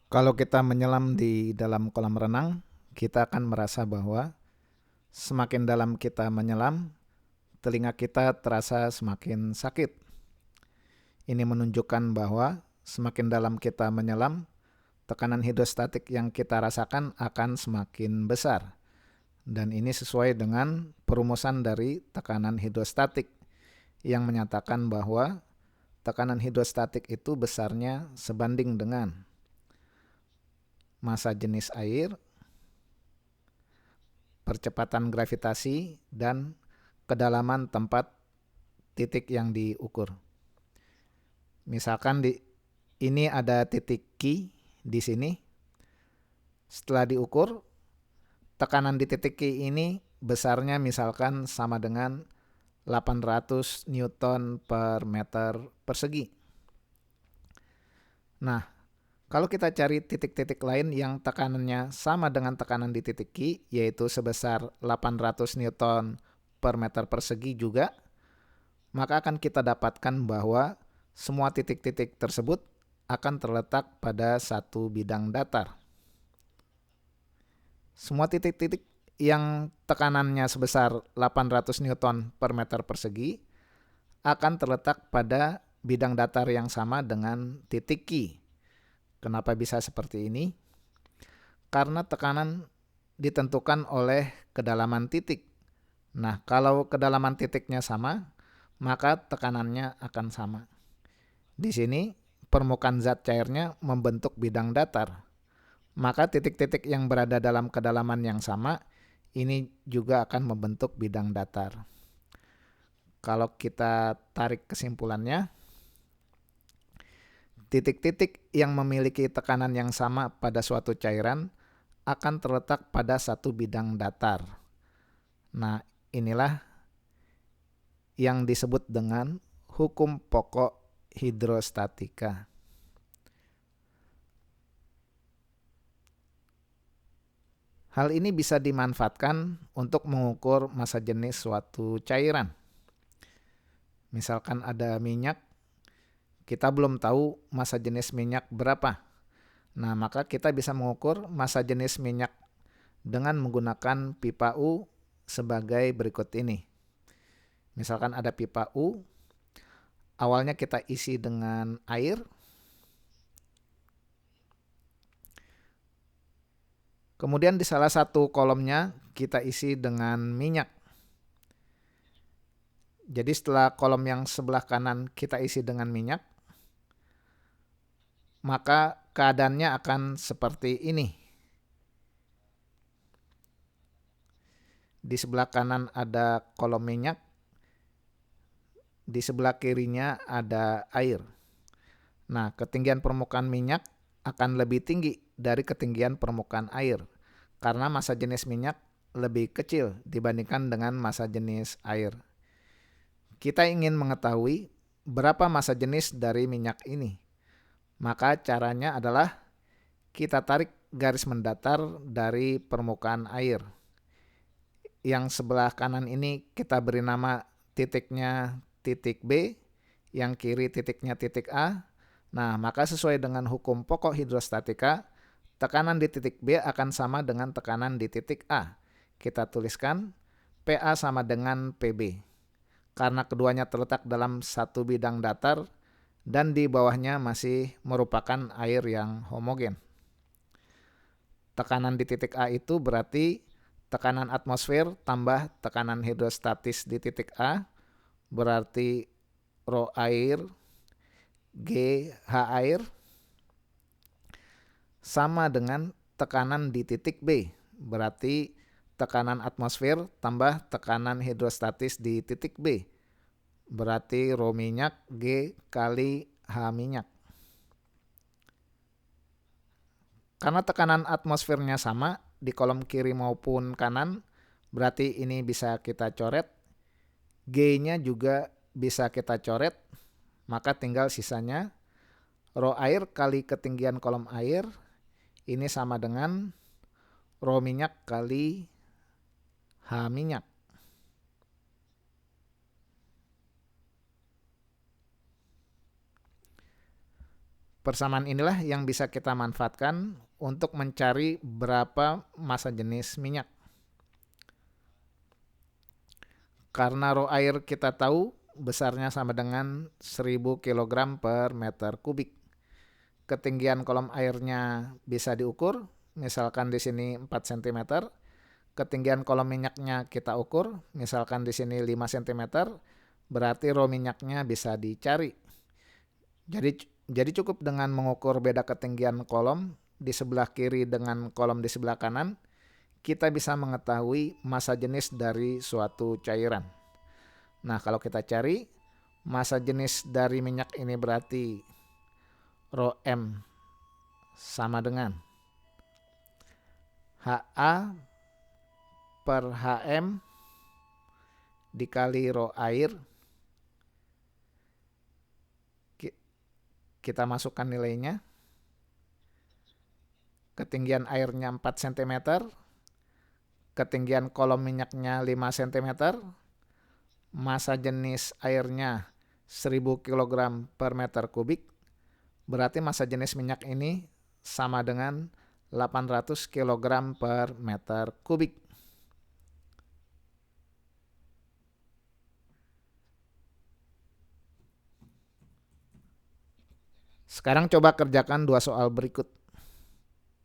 Kalau kita menyelam di dalam kolam renang, kita akan merasa bahwa semakin dalam kita menyelam, telinga kita terasa semakin sakit. Ini menunjukkan bahwa semakin dalam kita menyelam, tekanan hidrostatik yang kita rasakan akan semakin besar. Dan ini sesuai dengan perumusan dari tekanan hidrostatik yang menyatakan bahwa tekanan hidrostatik itu besarnya sebanding dengan massa jenis air, percepatan gravitasi, dan kedalaman tempat titik yang diukur. Misalkan ini ada titik Q di sini. Setelah diukur, tekanan di titik Q ini besarnya misalkan sama dengan 800 Newton per meter persegi. Nah, kalau kita cari titik-titik lain yang tekanannya sama dengan tekanan di titik Q, yaitu sebesar 800 Newton per meter persegi juga, maka akan kita dapatkan bahwa semua titik-titik tersebut akan terletak pada satu bidang datar. Semua titik-titik yang tekanannya sebesar 800 Newton per meter persegi akan terletak pada bidang datar yang sama dengan titik Q. Kenapa bisa seperti ini? Karena tekanan ditentukan oleh kedalaman titik. Nah, kalau kedalaman titiknya sama, maka tekanannya akan sama. Di sini permukaan zat cairnya membentuk bidang datar. Maka titik-titik yang berada dalam kedalaman yang sama ini juga akan membentuk bidang datar. Kalau kita tarik kesimpulannya, titik-titik yang memiliki tekanan yang sama pada suatu cairan akan terletak pada satu bidang datar. Nah, inilah yang disebut dengan hukum pokok hidrostatika. Hal ini bisa dimanfaatkan untuk mengukur massa jenis suatu cairan. Misalkan ada minyak, kita belum tahu massa jenis minyak berapa. Nah, maka kita bisa mengukur massa jenis minyak dengan menggunakan pipa U sebagai berikut ini. Misalkan ada pipa U, awalnya kita isi dengan air, kemudian di salah satu kolomnya kita isi dengan minyak. Jadi setelah kolom yang sebelah kanan kita isi dengan minyak, maka keadaannya akan seperti ini. Di sebelah kanan ada kolom minyak, di sebelah kirinya ada air. Nah, ketinggian permukaan minyak akan lebih tinggi dari ketinggian permukaan air karena massa jenis minyak lebih kecil dibandingkan dengan massa jenis air. Kita ingin mengetahui berapa massa jenis dari minyak ini. Maka caranya adalah kita tarik garis mendatar dari permukaan air. Yang sebelah kanan ini kita beri nama titiknya titik B, yang kiri titiknya titik A. Nah, maka sesuai dengan hukum pokok hidrostatika, tekanan di titik B akan sama dengan tekanan di titik A. Kita tuliskan PA sama dengan PB. Karena keduanya terletak dalam satu bidang datar dan di bawahnya masih merupakan air yang homogen. Tekanan di titik A itu berarti tekanan atmosfer tambah tekanan hidrostatis di titik A, berarti rho air G H air sama dengan tekanan di titik B, berarti tekanan atmosfer tambah tekanan hidrostatis di titik B, berarti rho minyak G kali H minyak. Karena tekanan atmosfernya sama di kolom kiri maupun kanan, berarti ini bisa kita coret. G-nya juga bisa kita coret, maka tinggal sisanya rho air kali ketinggian kolom air, ini sama dengan rho minyak kali H minyak. Persamaan inilah yang bisa kita manfaatkan untuk mencari berapa massa jenis minyak. Karena roh air kita tahu besarnya sama dengan 1000 kg per meter kubik. Ketinggian kolom airnya bisa diukur, misalkan di sini 4 cm. Ketinggian kolom minyaknya kita ukur, misalkan di sini 5 cm. Berarti roh minyaknya bisa dicari. Jadi cukup dengan mengukur beda ketinggian kolom di sebelah kiri dengan kolom di sebelah kanan, kita bisa mengetahui massa jenis dari suatu cairan. Nah, kalau kita cari massa jenis dari minyak ini berarti rho M sama dengan HA per HM dikali rho air. Kita masukkan nilainya. Ketinggian airnya 4 cm, ketinggian kolom minyaknya 5 cm, massa jenis airnya 1000 kg per meter kubik, berarti massa jenis minyak ini sama dengan 800 kg per meter kubik. Sekarang coba kerjakan dua soal berikut.